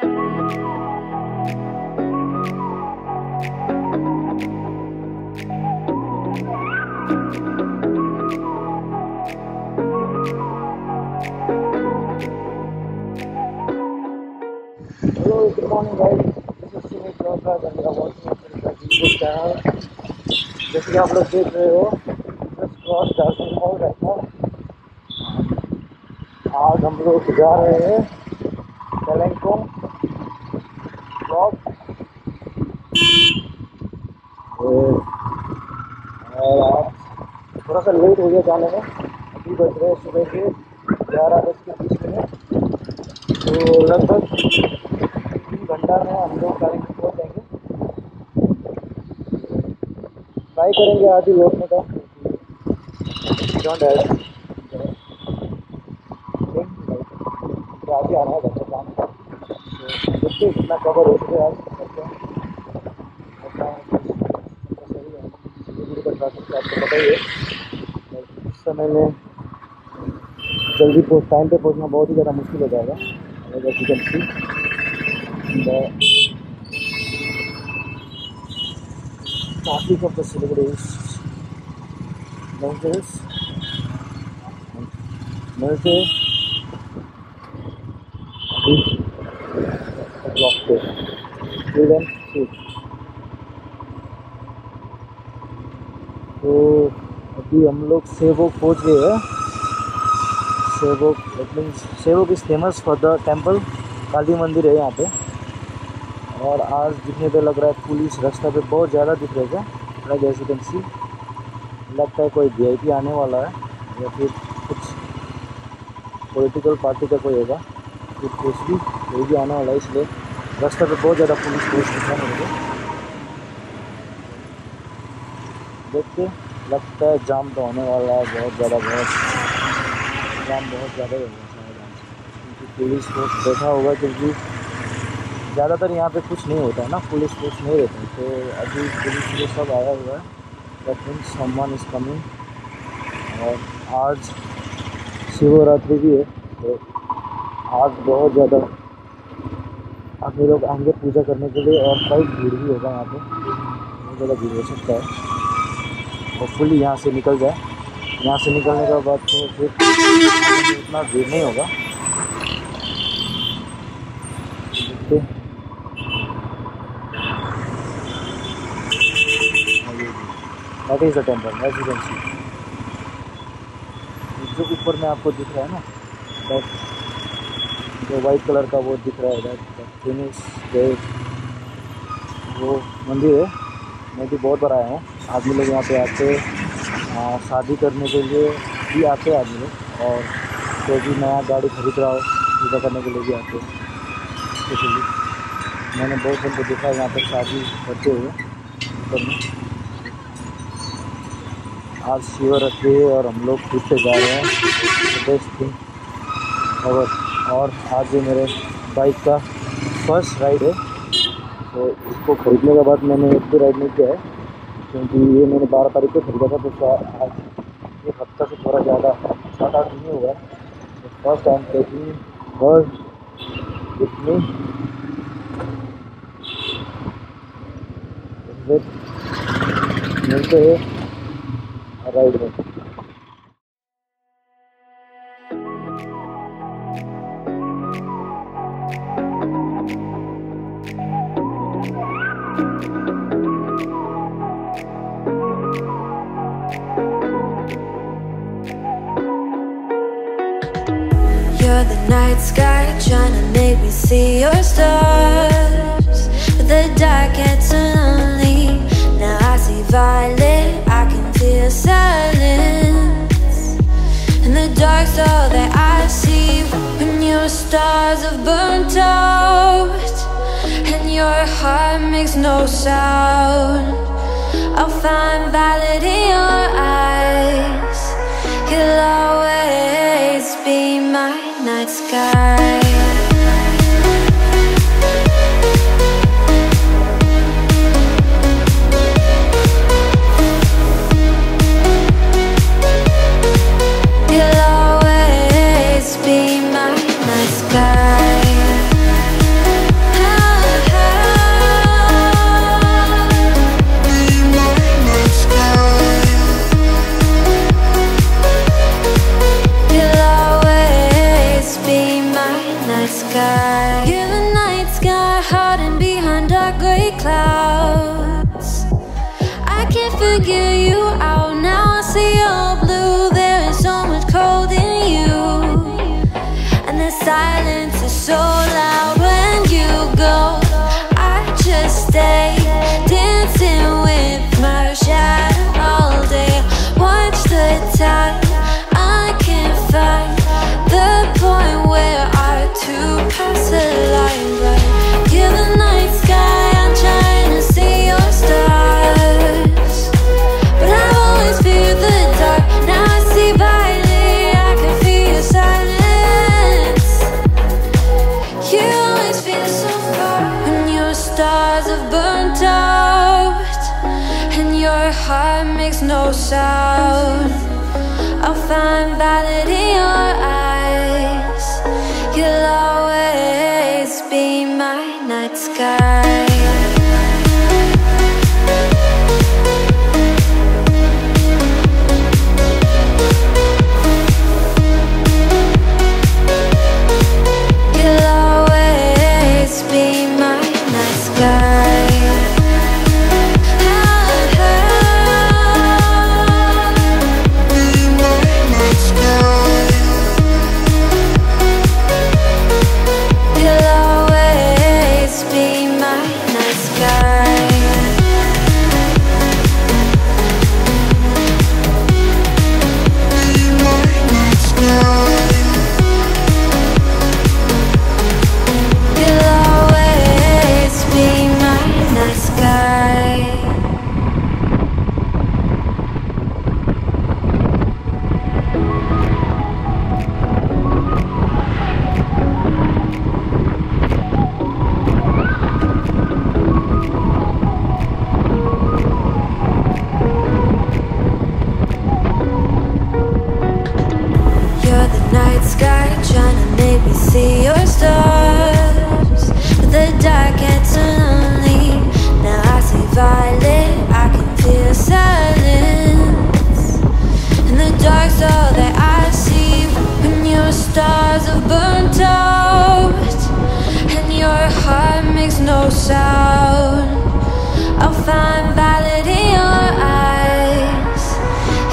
Hello, good morning guys. This is Sumit Gorkha and we are watching my YouTube channel. जैसे कि आप लोग देख रहे हो, just cross Darjeeling mall right now. आज हम लोग जा रहे हैं कलिम्पोंग ब्लॉक और आज थोड़ा सा लेट हो गया जाने में. अभी बज रहे हैं सुबह के 11:20. तो लगभग 3 घंटा में हम लोग कलिम्पोंग पहुँच जाएंगे. ट्राई करेंगे आज ही लौटने का. आज ही आना है घर से काम. तो देखते कितना कवर हो सके आज करते हैं. सिलीगुड़ी का ट्रैफिक आपको पता ही है. इस समय में जल्दी टाइम पे पहुंचना बहुत ही ज़्यादा मुश्किल हो जाएगा. As you can see, the traffic of the Siliguri is dangerous. मिलते ब्लॉक पे तो अभी हम लोग सेवोक पहुँच गए हैं. Sevoke means Sevoke is famous for the temple. Kali मंदिर है यहाँ पे. और आज दिखने पे लग रहा है पुलिस रास्ता पे बहुत ज़्यादा दिख रहा है. Like as you can see, लगता है कोई वीआईपी आने वाला है या फिर कुछ पॉलिटिकल पार्टी का कोई होगा. फिर कोई भी आने वाला है, इसलिए रास्ते पे बहुत ज़्यादा पुलिस फोर्स दिख रहा है मेरे को. देखते लगता है जाम तो होने वाला है बहुत ज़्यादा. जाम बहुत ज़्यादा ही होगा क्योंकि पुलिस फोर्स बैठा होगा. क्योंकि ज़्यादातर यहाँ पे कुछ नहीं होता है ना, पुलिस फोर्स नहीं रहते. तो अभी पुलिस ये सब आया हुआ है. That means someone is coming. और आज शिवरात्रि भी है तो आज बहुत ज़्यादा आदमी लोग आएंगे पूजा करने के लिए. और कई भीड़ भी होगा यहाँ पे. बहुत ज़्यादा भीड़ हो सकता है. होपफुली यहाँ से निकल जाए. यहाँ से निकलने के बाद तो फिर इतना भीड़ नहीं होगा. That is the temple as you can see. जो ऊपर में आपको दिख रहा है ना, दैट जो वाइट कलर का वो दिख रहा है, दैट फिनिश वो मंदिर है. मैं भी बहुत बार आया हूँ. आदमी लोग यहाँ पे आते शादी करने के लिए भी आते हैं आदमी लोग. और कोई भी नया गाड़ी खरीद रहा हो पूजा करने के लिए भी आते हैं. स्पेशली मैंने बहुत जन को देखा है यहाँ पर शादी करते हुए ऊपर में. आज शिवरात्रि है और हम लोग खुद से जा रहे हैं. Best thing ever. और आज ये मेरे बाइक का फर्स्ट राइड है. तो इसको खरीदने के बाद मैंने एक भी राइड नहीं किया है क्योंकि ये मैंने 12 तारीख को खरीदा था. तो आज एक हफ्ता से थोड़ा ज़्यादा 7-8 दिन हुआ है. तो first time taking first with me. मिलते हैं राइड में. You're the night sky trying to make me see your stars, but the dark gets lonely. Now I see violet, I can feel silence. In the dark's all that I see. When your stars have burnt out and your heart makes no sound, I'll find violet in your eyes. You'll always be my night sky. You'll always be my night sky. night sky. You're the night sky hiding behind dark gray clouds. I can't figure you out now. I see your blue. There is so much cold in you, and the silence is so loud when you go. I just stay dancing with my shadow all day. Watch the tide. I can't find the point where our two paths align. But you're the night sky. I'm trying to see your stars, but I've always feared the dark. Now I see violet. I can feel your silence. You always feel so far when your stars have burnt out and your heart makes no sound. I'll find valid in your eyes. You'll always be my night sky. You'll always be my night sky. See your stars, but the dark gets lonely. Now I see violet, I can feel silence, and the dark's all that I see. When your stars have burnt out and your heart makes no sound, I'll find violet in your eyes.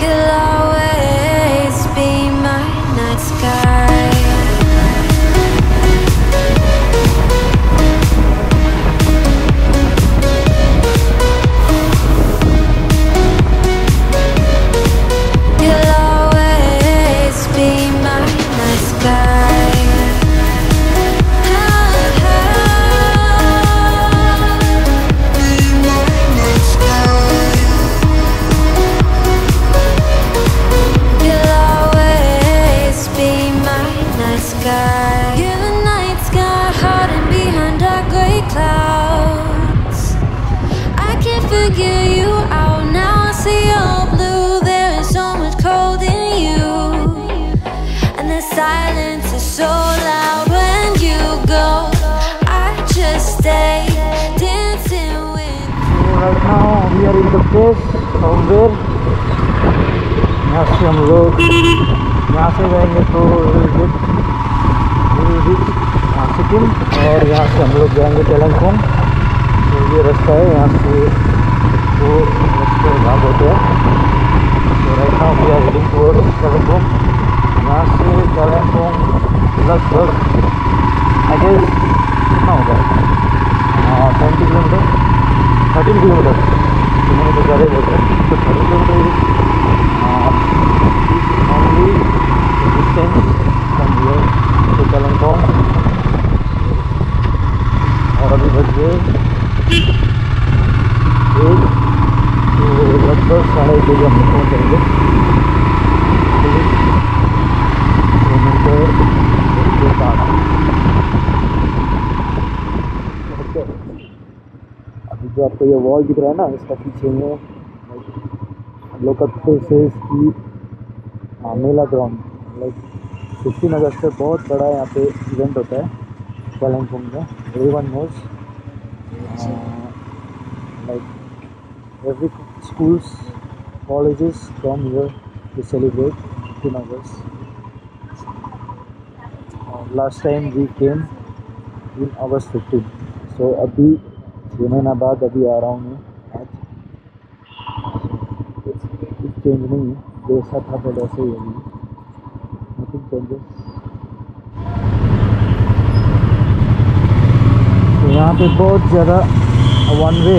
You'll always be my night sky. Silence is so loud when you go. I just stay dancing with. So right now we are in the place somewhere. यहाँ से हम लोग यहाँ से जाएंगे तो सिक्किम, और यहाँ से हम लोग जाएंगे कलिम्पोंग। तो ये रास्ता है, यहाँ से वो रास्ते भाग होते हैं। तो right now we are heading towards Kalimpong. यहाँ से कलिम्पोंग लगभग आई गेस कितना होगा 20 किलोमीटर 13 किलोमीटर। तो मैंने तो ज़्यादा बोलता है तो 13 kilometre only distance from here to Kalimpong. और अभी बज गए 1, तो लगभग 1:30 बजे हम पहुँच जाएंगे। अभी जो आपको ये वॉल दिख रहा है ना, इसका पीछे में लोकल प्लेसेस की मेला ग्राउंड, लाइक 15 अगस्त से बहुत बड़ा यहाँ पे इवेंट होता है कलिम्पोंग में। Everyone knows, like every schools, colleges come here to celebrate 15 August. Last time we came in August 15, so अभी 6 महीना बाद अभी आ रहा हूँ मैं आज। कुछ चेंज नहीं है, जैसा था पहले वैसे ही अभी, नथिंग चेंजेस। तो यहाँ पे बहुत ज़्यादा वन वे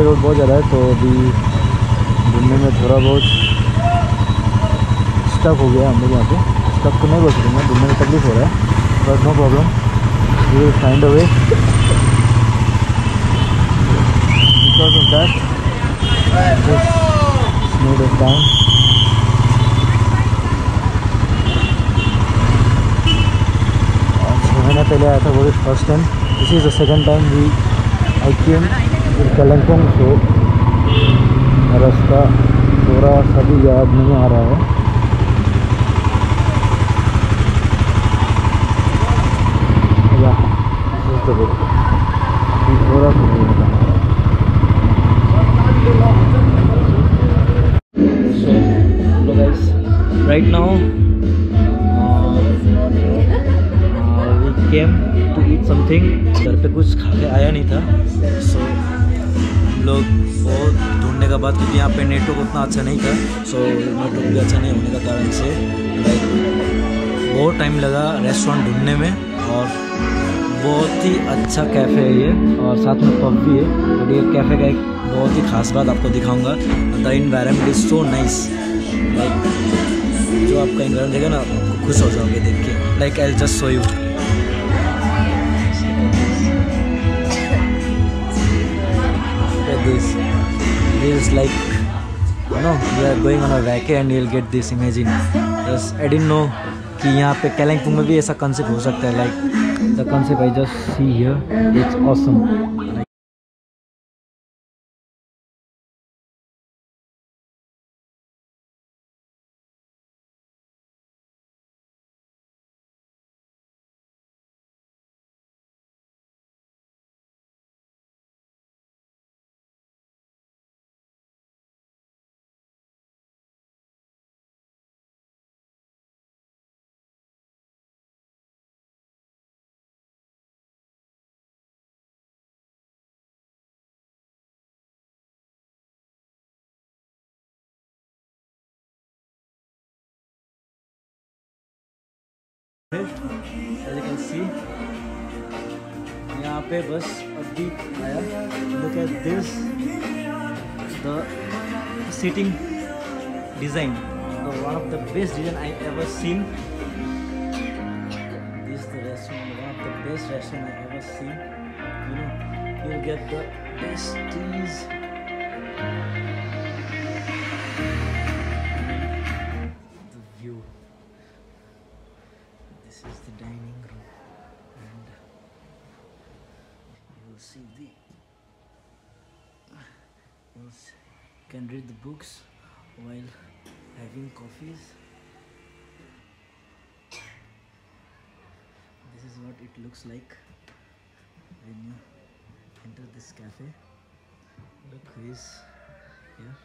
रोड बहुत ज़्यादा है, तो अभी घूमने में थोड़ा बहुत स्टक हो गया हम लोग यहाँ पे। स्टक तो नहीं बोल सकते, घूमने में तकलीफ हो रहा है, but no problem, we will find a way because of that slow it down. 6 महीने पहले आया था, वो भी first time. This is the second time I came in Kalimpong, तो रास्ता थोड़ा सा भी याद नहीं आ रहा है। थोड़ा so guys, right now we came to eat something। घर पे कुछ खा के आया नहीं था, so लोग बहुत ढूंढने के बाद, क्योंकि यहाँ पे नेटवर्क उतना अच्छा नहीं था, सो नेटवर्क भी अच्छा नहीं होने का कारण से लाइक बहुत टाइम लगा रेस्टोरेंट ढूंढने में। और बहुत ही अच्छा कैफ़े है ये, और साथ में पब भी है। और ये कैफ़े का एक बहुत ही खास बात आपको दिखाऊंगा, the environment is so nice. Like जो आपका इन्वायरमेंट देगा ना, आपको खुश हो जाओगे देख के। Like I just show you, this is like, you know, we are going on a vacation and you'll get this, imagine। Yes, I didn't know कि यहाँ पे कालिम्पोंग में भी ऐसा कंसेप्ट हो सकता है। Like the concept I just see here, it's awesome. As you can see, यहाँ पे बस अभी आया। Look at this, the seating design, one of the best design I ever seen। This is the restaurant, one of the best restaurant I ever seen। You know, you'll get the best teas, the view। This is the dining room, and you will see you can read the books while having coffees। This is what it looks like when you enter this cafe। Look who is here।